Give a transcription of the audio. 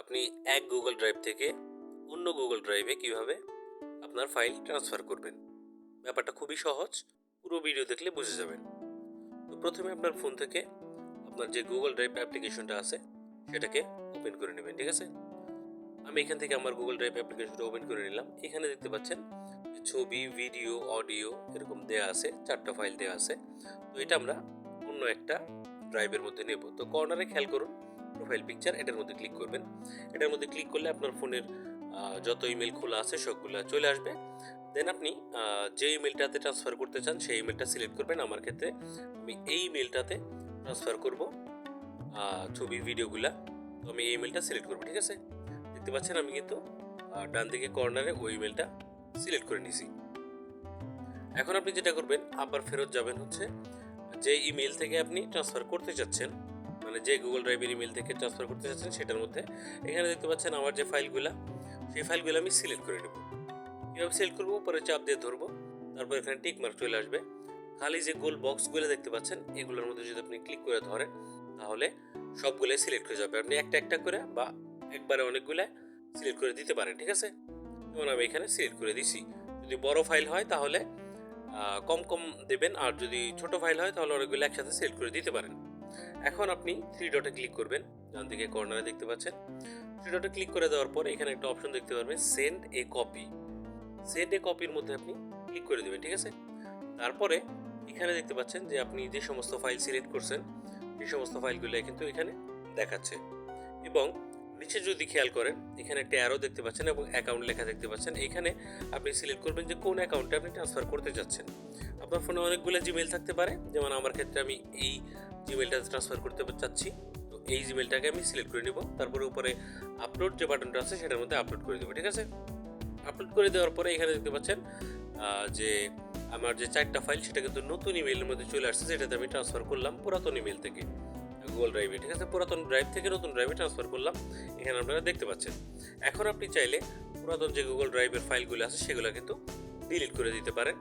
আপনি এক Google drive থেকে অন্য গুগল ড্রাইভে কিভাবে আপনার ফাইল ট্রান্সফার করবেন। ব্যাপারটা খুবই সহজ, পুরো ভিডিও দেখলে বুঝে যাবেন। তো প্রথমে আপনার ফোন থেকে আপনার যে গুগল ড্রাইভ অ্যাপ্লিকেশনটা আছে সেটাকে ওপেন করে নেবেন, ঠিক আছে। আমি এখান থেকে আমার গুগল ড্রাইভ অ্যাপ্লিকেশনটা ওপেন করে নিলাম। এখানে দেখতে পাচ্ছেন যে ছবি, ভিডিও, অডিও এরকম দেয়া আছে, 4টা ফাইল দেওয়া আছে। তো এটা আমরা অন্য একটা ড্রাইভের মধ্যে নেব। তো কর্নারে খেয়াল করুন প্রোফাইল পিকচার, এটার মধ্যে ক্লিক করবেন। এটার মধ্যে ক্লিক করলে আপনার ফোনের যত ইমেল খোলা আছে সবগুলো চলে আসবে। দেন আপনি যে ইমেলটাতে ট্রান্সফার করতে চান সেই ইমেলটা সিলেক্ট করবেন। আমার ক্ষেত্রে আমি এই ইমেলটাতে ট্রান্সফার করব ছবি, ভিডিওগুলা। তো আমি এই ইমেলটা সিলেক্ট করবো, ঠিক আছে। দেখতে পাচ্ছেন আমি কিন্তু ডান দিকে কর্নারে ওই ইমেলটা সিলেক্ট করে নিছি। এখন আপনি যেটা করবেন, আবার ফেরত যাবেন হচ্ছে যে ইমেল থেকে আপনি ট্রান্সফার করতে চাচ্ছেন, মানে যে গুগল ড্রাইভের ইমেল থেকে ট্রান্সফার করতে চাচ্ছেন সেটার মধ্যে এখানে দেখতে পাচ্ছেন আমার যে ফাইলগুলো, সেই ফাইলগুলো আমি সিলেক্ট করে নেব। কীভাবে সিলেক্ট করবো, পরে চাপ দিয়ে ধরবো, তারপর এখানে টিক মার্ক চলে আসবে। খালি যে গোল বক্সগুলো দেখতে পাচ্ছেন এগুলোর মধ্যে যদি আপনি ক্লিক করে ধরেন তাহলে সবগুলোই সিলেক্ট হয়ে যাবে। আপনি একটা একটা করে বা একবারে অনেকগুলো সিলেক্ট করে দিতে পারেন, ঠিক আছে। যেমন আমি এখানে সিলেক্ট করে দিছি। যদি বড় ফাইল হয় তাহলে কম কম দেবেন, আর যদি ছোট ফাইল হয় তাহলে অনেকগুলো একসাথে সিলেক্ট করে দিতে পারেন। এখন আপনি 3 ডটে ক্লিক করবেন, ডান দিকে কর্নারে দেখতে পাচ্ছেন। 3 ডটে ক্লিক করে দেওয়ার পর এখানে একটা অপশন দেখতে পারবেন, সেন্ড এ কপি। সেন্ড এ কপির মধ্যে আপনি ক্লিক করে দেবেন, ঠিক আছে। তারপরে এখানে দেখতে পাচ্ছেন যে আপনি যে সমস্ত ফাইল সিলেক্ট করছেন সেই সমস্ত ফাইলগুলো কিন্তু এখানে দেখাচ্ছে। এবং নিচে যদি খেয়াল করেন এখানে একটা অ্যারো দেখতে পাচ্ছেন এবং অ্যাকাউন্ট লেখা দেখতে পাচ্ছেন। এখানে আপনি সিলেক্ট করবেন যে কোন অ্যাকাউন্টে আপনি ট্রান্সফার করতে চাচ্ছেন। আপনার ফোনে অনেকগুলো জিমেল থাকতে পারে, যেমন আমার ক্ষেত্রে আমি এই জিমেলটাতে ট্রান্সফার করতে চাচ্ছি। তো এই জিমেলটাকে আমি সিলেক্ট করে নিব। তারপরে উপরে আপলোড যে বাটনটা আছে সেটার মধ্যে আপলোড করে দেবো, ঠিক আছে। আপলোড করে দেওয়ার পরে এখানে দেখতে পাচ্ছেন যে আমার যে 4টা ফাইল সেটা কিন্তু নতুন ইমেলের মধ্যে চলে আসছে, যেটাতে আমি ট্রান্সফার করলাম পুরাতন ইমেল থেকে গুগল ড্রাইভে, ঠিক আছে। পুরাতন ড্রাইভ থেকে নতুন ড্রাইভে ট্রান্সফার করলাম, এখানে আপনারা দেখতে পাচ্ছেন। এখন আপনি চাইলে পুরাতন যে গুগল ড্রাইভের ফাইলগুলো আছে সেগুলো কিন্তু ডিলিট করে দিতে পারেন।